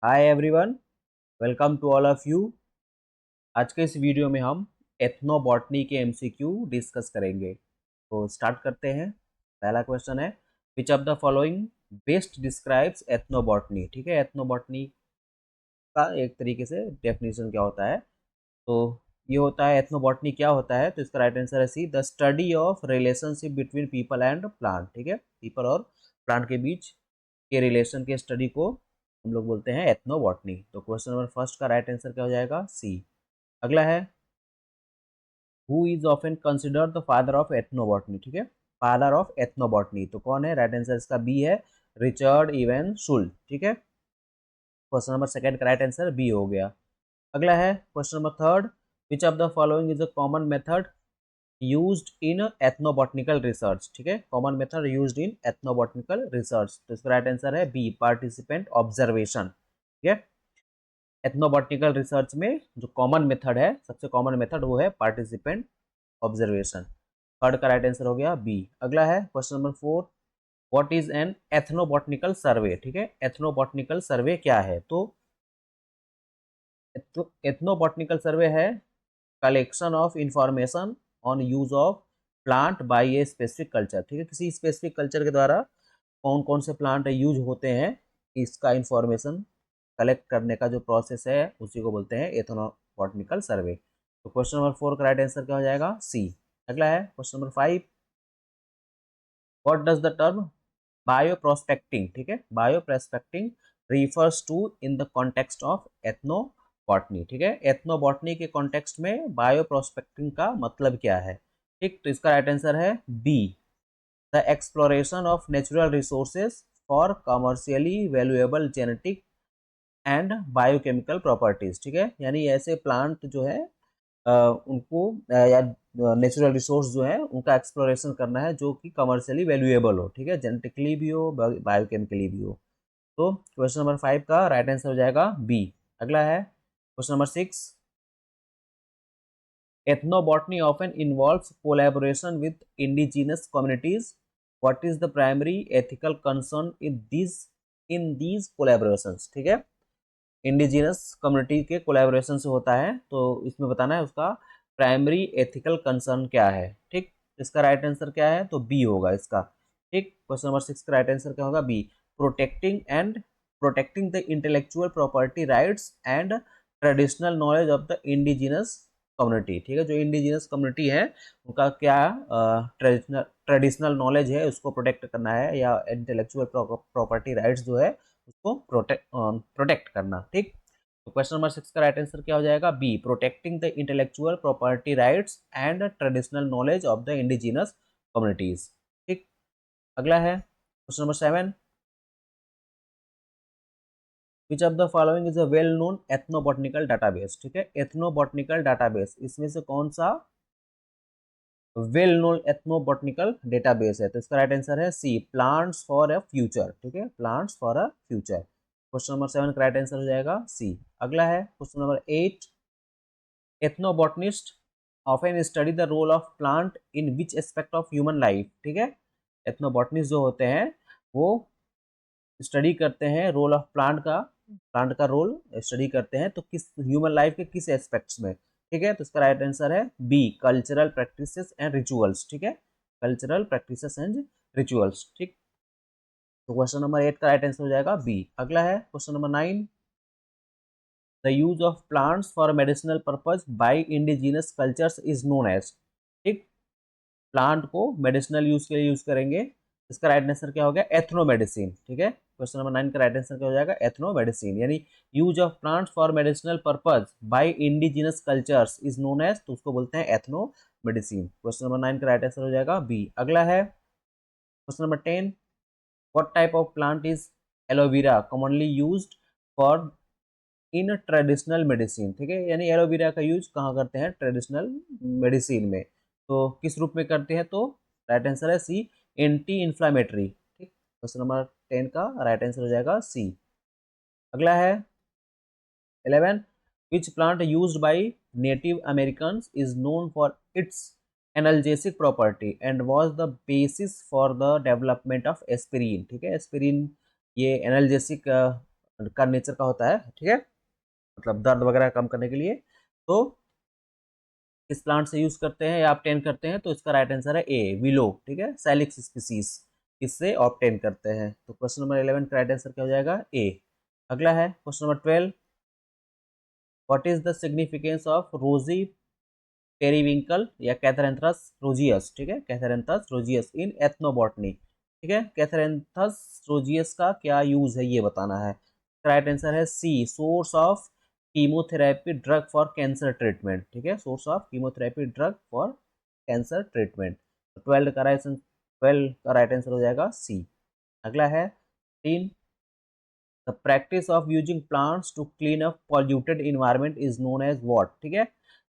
Hi everyone, welcome to all of you. आज के इस वीडियो में हम एथनोबॉटनी के एमसीक्यू डिस्कस करेंगे। तो स्टार्ट करते हैं। पहला क्वेश्चन है, विच of the following best describes ethnobotany. ठीक है, एथनोबॉटनी का एक तरीके से डेफिनेशन क्या होता है। तो ये होता है, एथनोबॉटनी क्या होता है, तो इसका राइट आंसर है C, the study of relationship between people and plant. ठीक है, पीपल और प्लांट के बीच के रिलेशन के स्टडी को हम लोग बोलते हैं एथनोबॉटनी। तो क्वेश्चन नंबर फर्स्ट का राइट आंसर क्या हो जाएगा, सी। अगला है, who is often considered the father of ethnobotany. ठीक है, फादर ऑफ एथनोबॉटनी तो कौन है, राइट आंसर इसका बी है, रिचर्ड इवन शुल। ठीक है, क्वेश्चन नंबर सेकंड का राइट आंसर बी हो गया। अगला है question number third, which of the following is a common method used in ethnobotanical research. ठीक है, common method used in ethnobotanical research, तो इसका राइट आंसर है बी, पार्टिसिपेंट ऑब्जर्वेशन। ठीक है, एथनोबॉटनिकल रिसर्च में जो कॉमन मेथड है, सबसे कॉमन मेथड वो है पार्टिसिपेंट ऑब्जर्वेशन। थर्ड का राइट आंसर हो गया बी। अगला है question number four, what is an ethnobotanical survey. ठीक है, एथनोबॉटनिकल सर्वे क्या है, तो एथनोबॉटनिकल सर्वे है collection of information on use of plant by a specific culture. ठीक है, किसी स्पेसिफिक कल्चर के द्वारा कौन कौन से प्लांट यूज होते हैं, इसका इंफॉर्मेशन कलेक्ट करने का जो प्रोसेस है उसी को बोलते हैं एथनोबॉटनिकल सर्वे। तो क्वेश्चन नंबर फोर का राइट आंसर क्या हो जाएगा, सी। अगला है question number five, what does the term bioprospecting. ठीक है, bioprospecting refers to in the context of ethnobotany. ठीक है, एथनोबॉटनी के कॉन्टेक्स्ट में बायोप्रोस्पेक्टिंग का मतलब क्या है। ठीक, तो इसका राइट आंसर है B, the exploration of natural resources for commercially valuable genetic and biochemical properties. ठीक है, यानी ऐसे प्लांट जो है उनको या नेचुरल रिसोर्स जो है उनका एक्सप्लोरेशन करना है जो कि कमर्शियली वैल्यूएबल हो। ठीक है, जेनेटिकली भी हो, बायोकेमिकली भी हो। तो क्वेश्चन नंबर फाइव का राइट आंसर हो जाएगा बी। अगला है question number six, ethnobotany often involves collaboration with indigenous communities. What is the primary ethical concern in these collaborations। ठीक है, इंडिजिनस कम्युनिटी के कोलैबोरेशन से होता है, तो इसमें बताना है उसका प्राइमरी एथिकल कंसर्न क्या है। ठीक, इसका राइट आंसर क्या है, तो बी होगा इसका। ठीक, क्वेश्चन नंबर सिक्स का राइट आंसर क्या होगा, B, protecting the intellectual property rights and traditional knowledge of the indigenous community. ठीक है, जो इंडिजिनस कम्युनिटी है उनका क्या ट्रेडिशनल ट्रेडिशनल नॉलेज है उसको प्रोटेक्ट करना है, या इंटेलेक्चुअल प्रॉपर्टी राइट्स जो है उसको प्रोटेक्ट करना। ठीक, तो क्वेश्चन नंबर सिक्स का राइट आंसर क्या हो जाएगा, B, protecting the intellectual property rights and traditional knowledge of the indigenous communities. ठीक, अगला है question number seven, which of the following is a well known ethnobotanical database. ठीक है, ethnobotanical database, इसमें से कौन सा वेल नोन एथनोबॉटनिकल डेटाबेस है, तो इसका राइट आंसर है C, plants for a future. ठीक है, plants for a future, question number seven का राइट आंसर हो जाएगा सी। अगला है question number eight, ethnobotanist often study the role of plant in which aspect of human life. ठीक है, एथनोबॉटनिस्ट जो होते हैं वो स्टडी करते हैं रोल ऑफ प्लांट का रोल स्टडी करते हैं, तो किस ह्यूमन लाइफ के किस एस्पेक्ट्स में। ठीक है, तो इसका राइट आंसर है B, cultural practices and rituals. ठीक है, कल्चरल प्रैक्टिसेस एंड रिचुअल्स। ठीक, तो क्वेश्चन नंबर एट का राइट आंसर हो जाएगा बी। अगला है question number nine, the use of plants for medicinal purpose by indigenous cultures is known as. ठीक, प्लांट को मेडिसिनल यूज के लिए यूज करेंगे, इसका राइट आंसर क्या हो गया, एथनो मेडिसिन। ठीक है, क्वेश्चन नंबर नाइन का राइट आंसर क्या हो जाएगा, एथनो मेडिसिन, यानी use of plants for medicinal purpose by indigenous cultures is known as, तो उसको बोलते हैं ethnomedicine. Question number nine का राइट आंसर हो जाएगा बी। अगला है question number ten, what type of plant is aloe vera commonly used for in traditional medicine. ठीक है, यानी एलोवेरा का यूज कहाँ करते हैं, ट्रेडिशनल मेडिसिन में, तो किस रूप में करते हैं, तो राइट आंसर है सी, एंटी इन्फ्लामेटरी। ठीक, क्वेश्चन नंबर टेन का राइट आंसर हो जाएगा सी। अगला है 11, विच plant used by native American is known for it's analgesic property and was the basis for the development of aspirin. ठीक है, एस्पिरिन ये एनाल्जेसिक का नेचर का होता है, ठीक है, मतलब दर्द वगैरह कम करने के लिए। तो किस प्लांट से यूज करते हैं या ऑब्टेन करते हैं, तो इसका राइट आंसर है ए, विलो, ठीक है, सैलिक्स स्पीसीज इससे ऑब्टेन करते हैं। तो क्वेश्चन नंबर 11 का राइट आंसर क्या हो जाएगा, ए। अगला है question number 12, what is the significance of रोजी पेरीविंकल या कैथरेंथस रोजियस, ठीक है, कैथरेंथस रोजियस इन एथनोबॉटनी, ठीक है, कैथरेंथस रोजियस का क्या यूज है ये बताना है। राइट आंसर है C, source of chemotherapy drug for cancer treatment, ठीक है, source of chemotherapy drug for cancer treatment. 12 का राइट आंसर हो जाएगा सी। अगला है 3, the practice of using plants to clean up polluted environment is known as what, ठीक है,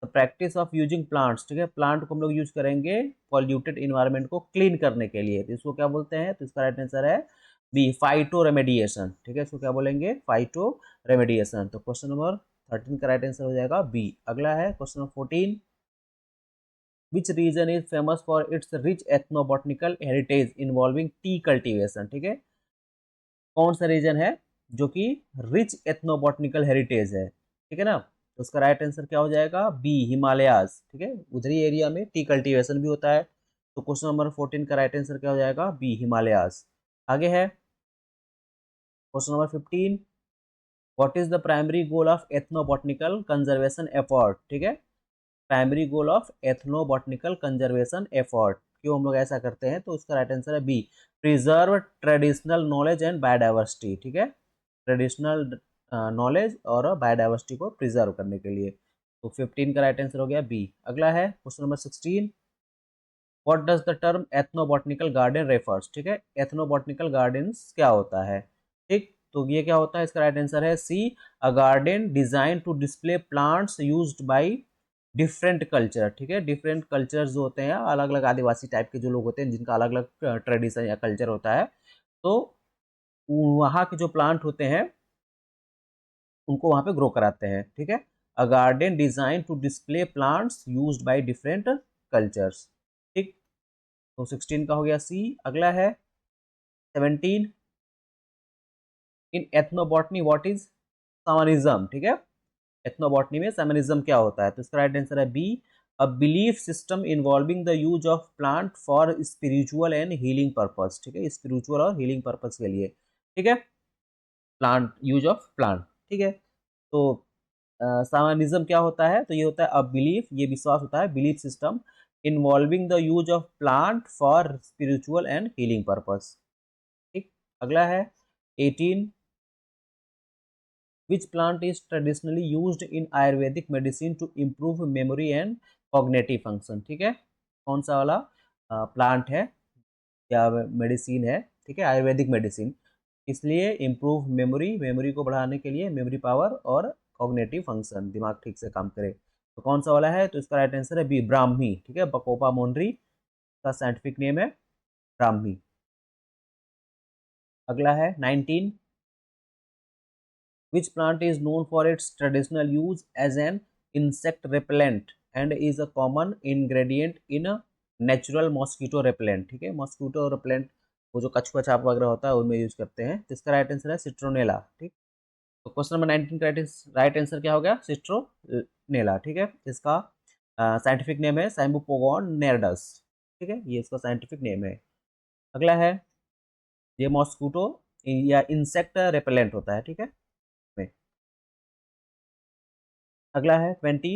the practice of using plants, ठीक है, प्लांट को हम लोग यूज करेंगे पॉल्यूटेड इन्वायरमेंट को क्लीन करने के लिए, तो इसको क्या बोलते हैं, तो इसका राइट आंसर है बी, फाइटो रेमेडिएशन, ठीक है, इसको क्या बोलेंगे, फाइटो रेमेडिएशन। तो क्वेश्चन नंबर 13 का राइट आंसर हो जाएगा बी। अगला है question number 14, which region is famous for its rich ethnobotanical heritage involving tea cultivation, ठीक है, कौन सा रीजन है जो कि रिच एथनोबॉटनिकल हेरिटेज है, ठीक है ना, तो उसका राइट आंसर क्या हो जाएगा, बी, हिमालयाज, ठीक है, उधरी एरिया में टी कल्टीवेशन भी होता है। तो क्वेश्चन नंबर 14 का राइट आंसर क्या हो जाएगा, बी, हिमालयाज। आगे है question number 15, what is the primary goal of ethnobotanical conservation effort, ठीक है, primary goal of ethnobotanical conservation effort, क्यों हम लोग ऐसा करते हैं, तो उसका राइट आंसर है B, preserve traditional knowledge and biodiversity, ठीक है, ट्रेडिशनल नॉलेज और बायोडाइवर्सिटी को प्रिजर्व करने के लिए। तो 15 का राइट आंसर हो गया बी। अगला है question number 16, what does the term ethnobotanical garden refers, ठीक है, एथनोबॉटनिकल गार्डन्स क्या होता है, ठीक, तो ये क्या होता है, इसका राइट आंसर है C, a garden design to display plants used by different culture, ठीक है, डिफरेंट कल्चर जो होते हैं, अलग अलग आदिवासी टाइप के जो लोग होते हैं जिनका अलग अलग ट्रेडिशन या कल्चर होता है, तो वहाँ के जो प्लांट होते हैं उनको वहाँ पे ग्रो कराते हैं, ठीक है, a garden design to display plants used by different cultures, ठीक, तो 16 का हो गया सी। अगला है 17, इन एथनोबॉटनी व्हाट इज शैमनिज्म, ठीक है, एथनोबॉटनी में शैमनिज्म क्या होता है, तो इसका राइट आंसर है B, a belief system involving the use of plant for spiritual and healing purpose, ठीक है, स्पिरिचुअल और हीलिंग पर्पस के लिए, ठीक है, प्लांट, यूज ऑफ प्लांट, ठीक है। तो शैमनिज्म क्या होता है, तो ये होता है अ बिलीफ, ये विश्वास होता है, belief system involving the use of plant for spiritual and healing purpose, ठीक। अगला है 18, which plant is traditionally used in ayurvedic medicine to improve memory and cognitive function, ठीक है, कौन सा वाला प्लांट है या मेडिसिन है, ठीक है, आयुर्वेदिक मेडिसिन, इसलिए इम्प्रूव मेमोरी, मेमोरी को बढ़ाने के लिए, मेमोरी पावर और कॉग्निटिव फंक्शन, दिमाग ठीक से काम करे, तो कौन सा वाला है, तो इसका राइट आंसर है बी, ब्राह्मी, ठीक है, बकोपा मोनरी का साइंटिफिक नेम है ब्राह्मी। अगला है 19, which plant is known for its traditional use as an insect repellent and is a common ingredient in a natural mosquito repellent, ठीक है, मॉस्किटो repellent वो जो कछुआ छाप वगैरह होता है उनमें यूज करते हैं, तो इसका राइट आंसर है सिट्रोनेला, ठीक। तो क्वेश्चन नंबर 19 का राइट आंसर क्या हो गया, सिट्रोनेला, ठीक है, इसका साइंटिफिक नेम है सैम्बुपोगोन नेरडस, ठीक है, ये इसका साइंटिफिक नेम है। अगला है, ये मॉस्किटो या इंसेक्ट रेपेलेंट होता है, ठीक है। अगला है 20,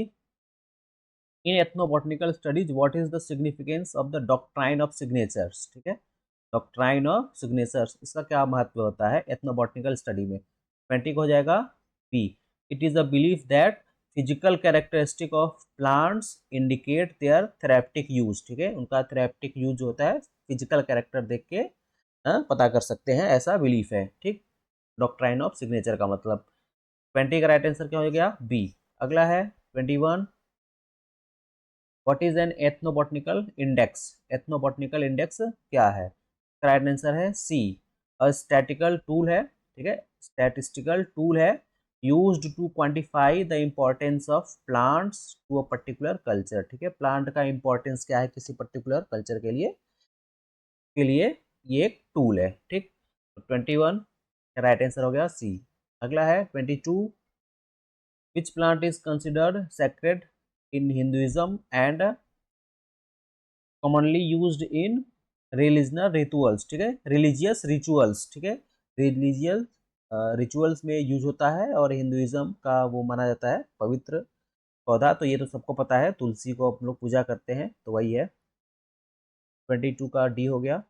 in ethnobotanical studies what is the significance of the doctrine of signatures, ठीक है, डॉक्ट्राइन ऑफ सिग्नेचर्स, इसका क्या महत्व होता है एथनोबॉटनिकल स्टडी में। 20 को हो जाएगा B, it is a belief that physical characteristic of plants indicate their therapeutic use, ठीक है, उनका थेरेप्टिक यूज होता है फिजिकल कैरेक्टर देख के पता कर सकते हैं, ऐसा बिलीफ है, ठीक, डॉक्ट्राइन ऑफ सिग्नेचर का मतलब। 20 का राइट आंसर क्या हो गया, बी। अगला है 21, what is an ethnobotanical index, ethnobotanical index क्या है, राइट आंसर है सी, अ स्टैटिकल टूल है, ठीक है, स्टैटिस्टिकल टूल है used to quantify the importance of plants to a particular culture, ठीक है, प्लांट का इंपॉर्टेंस क्या है किसी पर्टिकुलर कल्चर के लिए ये एक टूल है, ठीक। 21 राइट आंसर हो गया सी। अगला है 22, which plant is considered sacred in Hinduism and commonly used in religional rituals, ठीक है, रिलीजियस रिचुअल्स, ठीक है, रिलीजियस रिचुअल्स में यूज होता है और हिंदुइज्म का वो माना जाता है पवित्र पौधा। तो ये तो सबको पता है, तुलसी को हम लोग पूजा करते हैं, तो वही है। 22 का डी हो गया।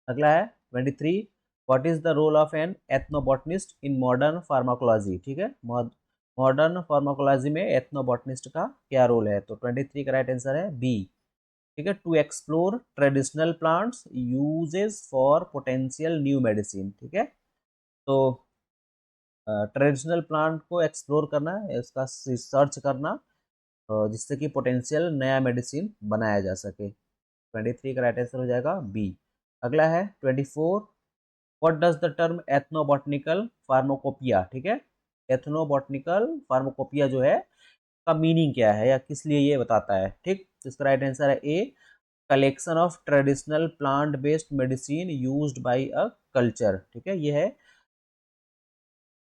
अगला है 23, what is the role of an ethnobotanist in modern pharmacology, ठीक है, मॉडर्न फार्माकोलॉजी में एथनोबॉटनिस्ट का क्या रोल है? तो 23 का राइट आंसर है बी, ठीक है, to explore traditional plants uses for potential new medicine, ठीक है। तो ट्रेडिशनल प्लांट को एक्सप्लोर करना, इसका रिसर्च करना, जिससे कि पोटेंशियल नया मेडिसिन बनाया जा सके। 23 का राइट आंसर हो जाएगा बी। अगला है 24, what does the term ethnobotanical pharmacopoeia, ठीक है, एथनोबॉटनिकल फार्माकोपिया जो है का मीनिंग क्या है या किस लिए ये बताता है, ठीक। तो इसका राइट आंसर है A, collection of traditional plant based medicine used by a culture, ठीक है, ये है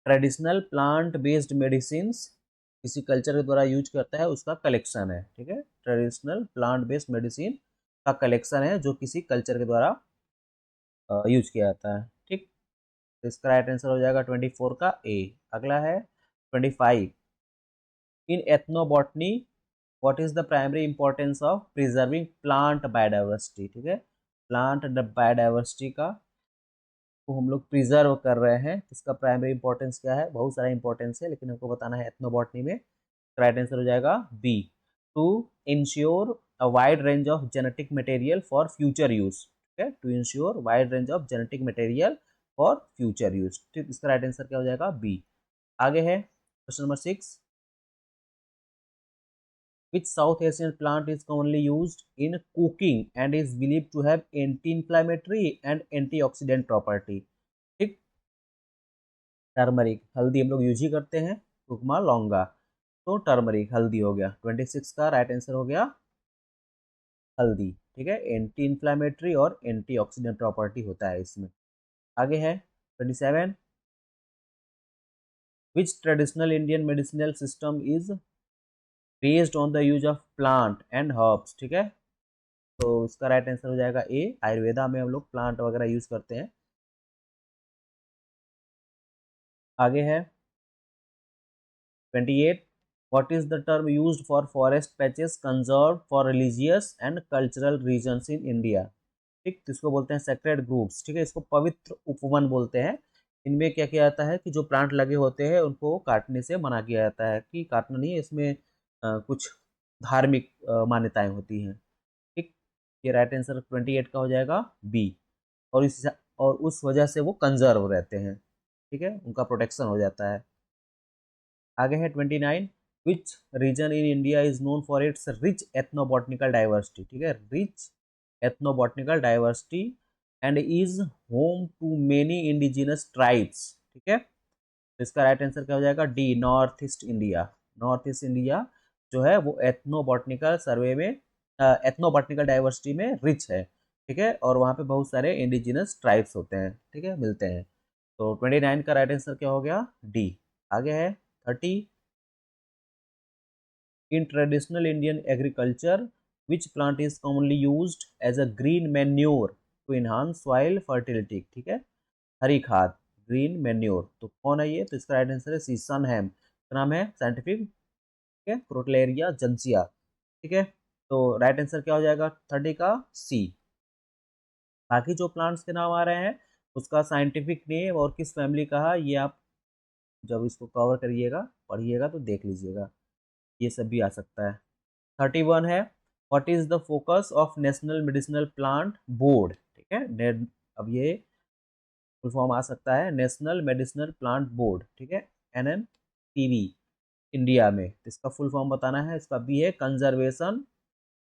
ट्रेडिशनल प्लांट बेस्ड मेडिसिन किसी कल्चर के द्वारा यूज करता है उसका कलेक्शन है, ठीक है, ट्रेडिशनल प्लांट बेस्ड मेडिसिन का कलेक्शन है जो किसी कल्चर के द्वारा यूज किया जाता है, ठीक। तो इसका राइट आंसर हो जाएगा 24 का ए। अगला है 25, in ethnobotany what is the primary importance of preserving plant biodiversity, ठीक है, प्लांट बायोडाइवर्सिटी का को हम लोग प्रिजर्व कर रहे हैं, इसका प्राइमरी इंपॉर्टेंस क्या है? बहुत सारा इंपॉर्टेंस है, लेकिन हमको बताना है एथनोबॉटनी में। राइट आंसर हो जाएगा B, to ensure a wide range of genetic material for future use, ठीक है, to ensure wide range of genetic material for future use, ठीक। इसका राइट आंसर क्या हो जाएगा? बी। आगे है question number 6, which South Asian plant is commonly used in cooking and is believed to have anti-inflammatory and antioxidant property, ठीक। Turmeric, हल्दी हम लोग यूज ही करते हैं, कुकमा लौंगा, तो टर्मरिक हल्दी हो गया। 26 का राइट आंसर हो गया हल्दी, ठीक है, एंटी इन्फ्लामेटरी और एंटीऑक्सीडेंट प्रॉपर्टी होता है इसमें। आगे है 27, which traditional Indian medicinal system is based on the use of plant and herbs, ठीक है। तो इसका राइट आंसर हो जाएगा ए, आयुर्वेदा में हम लोग प्लांट वगैरह यूज करते हैं। आगे है 28, what is the term used for forest patches conserved for religious and cultural reasons in India, ठीक। तो इसको बोलते हैं सेक्रेड ग्रुप्स, ठीक है, इसको पवित्र उपवन बोलते हैं। इनमें क्या किया जाता है कि जो प्लांट लगे होते हैं उनको काटने से मना किया जाता है, कि काटना नहीं है, इसमें कुछ धार्मिक मान्यताएं होती हैं, ठीक। ये राइट आंसर 28 का हो जाएगा बी, और इस और उस वजह से वो कंजर्व रहते हैं, ठीक है, उनका प्रोटेक्शन हो जाता है। आगे है 29, which region in India is known for its rich ethnobotanical diversity, ठीक है, rich ethnobotanical diversity and is home to many indigenous tribes, ठीक है। तो इसका राइट आंसर क्या हो जाएगा? D, North East India. North East India जो है वो एथनोबॉटनिकल सर्वे में एथनोबॉटनिकल डाइवर्सिटी में रिच है, ठीक है, और वहाँ पे बहुत सारे इंडिजिनस ट्राइब्स होते हैं, ठीक है, मिलते हैं। तो 29 का राइट आंसर क्या हो गया? डी। आगे है 30, in traditional Indian agriculture, which plant is commonly used as a green manure to enhance soil fertility, ठीक है, हरी खाद, ग्रीन मैन्योर। तो कौन है ये? तो इसका राइट आंसर है सी, सनहैम का नाम है साइंटिफिक, ठीक है, क्रोटलेरिया जंसिया, ठीक है। तो राइट आंसर क्या हो जाएगा 30 का? सी। बाकी जो प्लांट्स के नाम आ रहे हैं उसका साइंटिफिक नेम और किस फैमिली का है ये आप जब इसको कवर करिएगा पढ़िएगा तो देख लीजिएगा, ये सब भी आ सकता है। 31 है, what is the focus of national medicinal plant board, ठीक है, अब ये फुल फॉर्म आ सकता है नेशनल मेडिसिनल प्लांट बोर्ड, ठीक है, NMPB इंडिया में। तो इसका फुल फॉर्म बताना है, इसका बी है conservation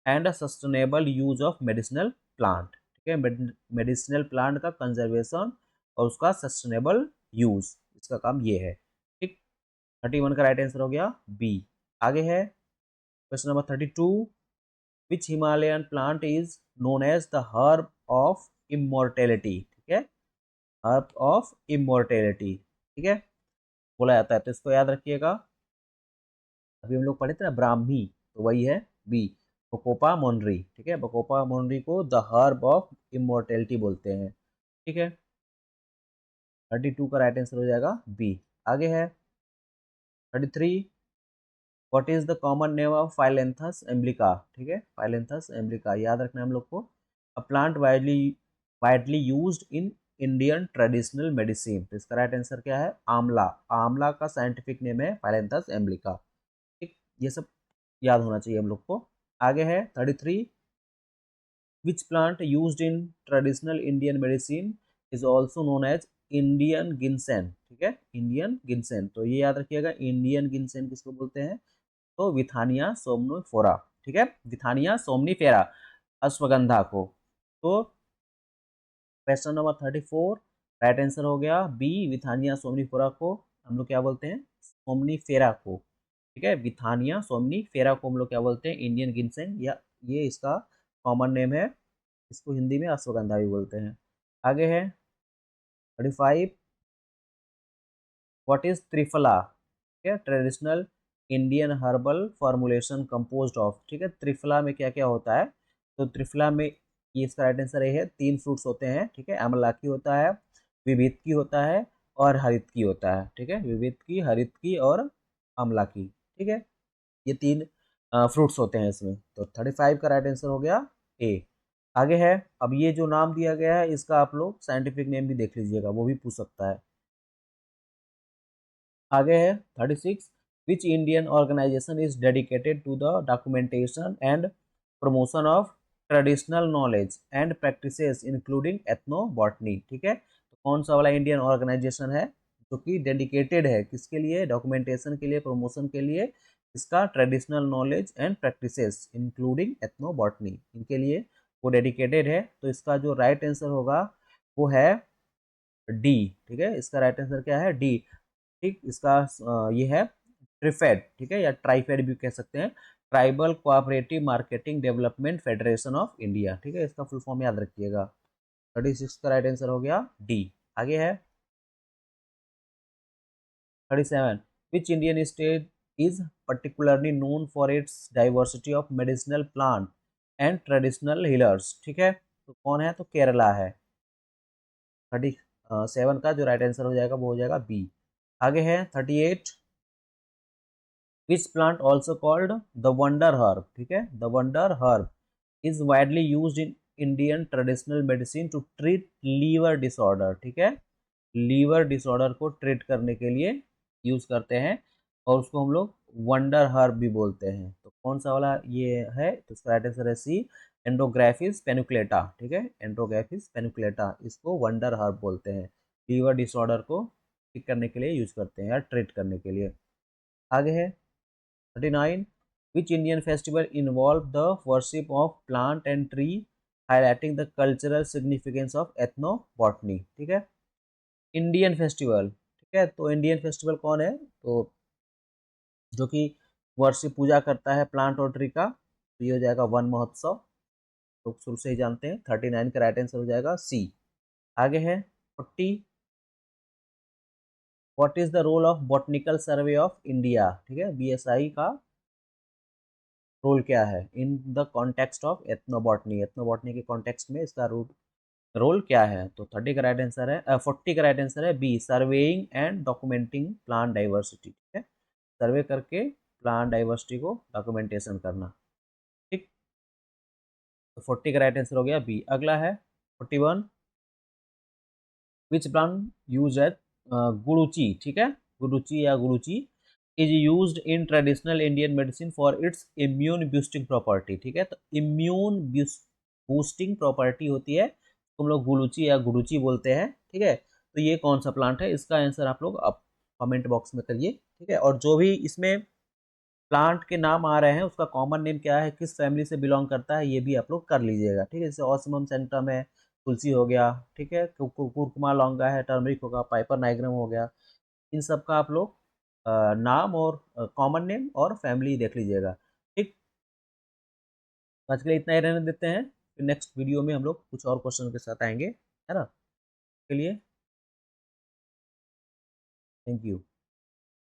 and sustainable use of medicinal plant, ठीक है, मेडिसिनल प्लांट का कंजर्वेशन और उसका सस्टेनेबल यूज, इसका काम ये है, ठीक। 31 का राइट आंसर हो गया बी। आगे है question number 32, which Himalayan plant is known as the herb of immortality, ठीक है, हर्ब ऑफ इमोर्टेलिटी, ठीक है, बोला जाता है। तो इसको याद रखिएगा। अभी हम लोग पढ़े थे ना ब्राह्मी, तो वही है बी, बकोपा मोनरी। ठीक है, बकोपा मोनरी को द हर्ब ऑफ इमोर्टेलिटी बोलते हैं। ठीक है, 32 का राइट आंसर हो जाएगा बी। आगे है 33, what is the common name of Phyllanthus emblica. ठीक है, फाइलेंथस एम्ब्लिका याद रखना है हम लोग को। A plant widely widely used in Indian traditional medicine. तो इसका राइट आंसर क्या है, आंवला। आंवला का साइंटिफिक नेम है फाइलेंथस एम्ब्लिका। ठीक, ये सब याद होना चाहिए हम लोग को। आगे है 33, which plant used in traditional Indian medicine is also known as Indian ginseng. ठीक है, इंडियन गिनसेन, तो ये याद रखिएगा, इंडियन गिनसेन किसको बोलते हैं, तो विथानिया सोमनिफेरा। ठीक है, विथानिया सोमनिफेरा, अश्वगंधा को। तो क्वेश्चन नंबर 34 राइट आंसर हो गया बी, विथानिया सोमनिफेरा को हम लोग क्या बोलते हैं, सोमनिफेरा को। ठीक है, विथानिया सोमनिफेरा को हम लोग क्या बोलते हैं, इंडियन गिनसेन, या ये इसका कॉमन नेम है। इसको हिंदी में अश्वगंधा भी बोलते हैं। आगे है 35, व्हाट इज त्रिफला। ठीक है, traditional Indian herbal formulation composed of. ठीक है, त्रिफला में क्या क्या होता है, तो त्रिफला में ये इसका राइट आंसर ये है, 3 फ्रूट्स होते हैं। ठीक है, अमलाकी होता है, विविध होता है, और हरित की होता है। ठीक है, विविध की, हरित की और अमलाकी। ठीक है, ये 3 फ्रूट्स होते हैं इसमें। तो 35 का राइट आंसर हो गया ए। आगे है, अब ये जो नाम दिया गया है इसका आप लोग साइंटिफिक नेम भी देख लीजिएगा, वो भी पूछ सकता है। आगे है 36, which Indian organisation is dedicated to the documentation and promotion of traditional knowledge and practices including ethnobotany. ठीक है, तो कौन सा वाला इंडियन ऑर्गेनाइजेशन है जो कि डेडिकेटेड है किसके लिए, डॉक्यूमेंटेशन के लिए, प्रमोशन के लिए, इसका traditional knowledge and practices including ethno botany, इनके लिए वो डेडिकेटेड है। तो इसका जो राइट आंसर होगा वो है डी। ठीक है, इसका राइट आंसर क्या है, डी। ठीक, इसका ये है ट्रिफेड। ठीक है, या ट्राइफेड भी कह सकते हैं, tribal cooperative marketing development federation of India. ठीक है, इसका फुल फॉर्म याद रखिएगा। 36 का राइट आंसर हो गया डी। आगे है 37, which Indian state is particularly known for it's diversity of medicinal plant and traditional healers. ठीक है, तो कौन है, तो केरला है। 37 का जो राइट आंसर हो जाएगा वो हो जाएगा बी। आगे है 38, which plant also called the wonder herb. ठीक है, the wonder herb is widely use in Indian traditional medicine to treat liver disorder. ठीक है, लीवर डिसऑर्डर को ट्रीट करने के लिए यूज करते हैं, और उसको हम लोग वंडर हर्ब भी बोलते हैं। तो कौन सा वाला ये है, तो इसका राइट आंसर है सी, एंड्रोग्राफिस पेनिकुलेटा। ठीक है, एंड्रोग्राफिस पेनिकुलेटा, इसको वंडर हर्ब बोलते हैं, लीवर डिसऑर्डर को ठीक करने के लिए यूज करते हैं या ट्रीट करने के लिए। आगे है 39, which Indian festival involve the worship of plant and tree, highlighting the cultural significance of ethnobotany। ठीक है, इंडियन फेस्टिवल। ठीक है, तो इंडियन फेस्टिवल कौन है, तो जो कि वर्षिप पूजा करता है प्लांट और ट्री का, तो ये हो जाएगा वन महोत्सव। तो शुरू से ही जानते हैं, 39 का राइट आंसर हो जाएगा सी। आगे है 40, what is the role of botanical survey of India. ठीक है, बीएसआई का रोल क्या है in the context of ethnobotany, ethnobotany के कॉन्टेक्स्ट में इसका रोल क्या है। तो 30 का राइट आंसर है 40 का राइट आंसर है B, surveying and documenting plant diversity. ठीक है, सर्वे करके प्लांट डाइवर्सिटी को डॉक्यूमेंटेशन करना। ठीक, तो 40 का राइट आंसर हो गया बी। अगला है 41, which plant use as guduchi. ठीक है, गुड़ुची या guduchi is used in traditional Indian medicine for its immune boosting property. ठीक है, तो इम्यून बूस्टिंग प्रॉपर्टी होती है, तो हम लोग गुलूची या गुड़ुची बोलते हैं। ठीक है, तो ये कौन सा प्लांट है, इसका आंसर आप लोग अब कमेंट बॉक्स में करिए। ठीक है, और जो भी इसमें प्लांट के नाम आ रहे हैं उसका कॉमन नेम क्या है, किस फैमिली से बिलोंग करता है, ये भी आप लोग कर लीजिएगा। ठीक है, जैसे ऑसमम सेंटम है, तुलसी हो गया। ठीक है, कुरकुमा लौंगा है, टर्मरिक होगा, पाइपर नाइग्रम हो गया। इन सब का आप लोग नाम और कॉमन नेम और फैमिली देख लीजिएगा। ठीक, आज के लिए इतना ही रहने देते हैं, फिर नेक्स्ट वीडियो में हम लोग कुछ और क्वेश्चन के साथ आएंगे, है ना, के लिए थैंक यू।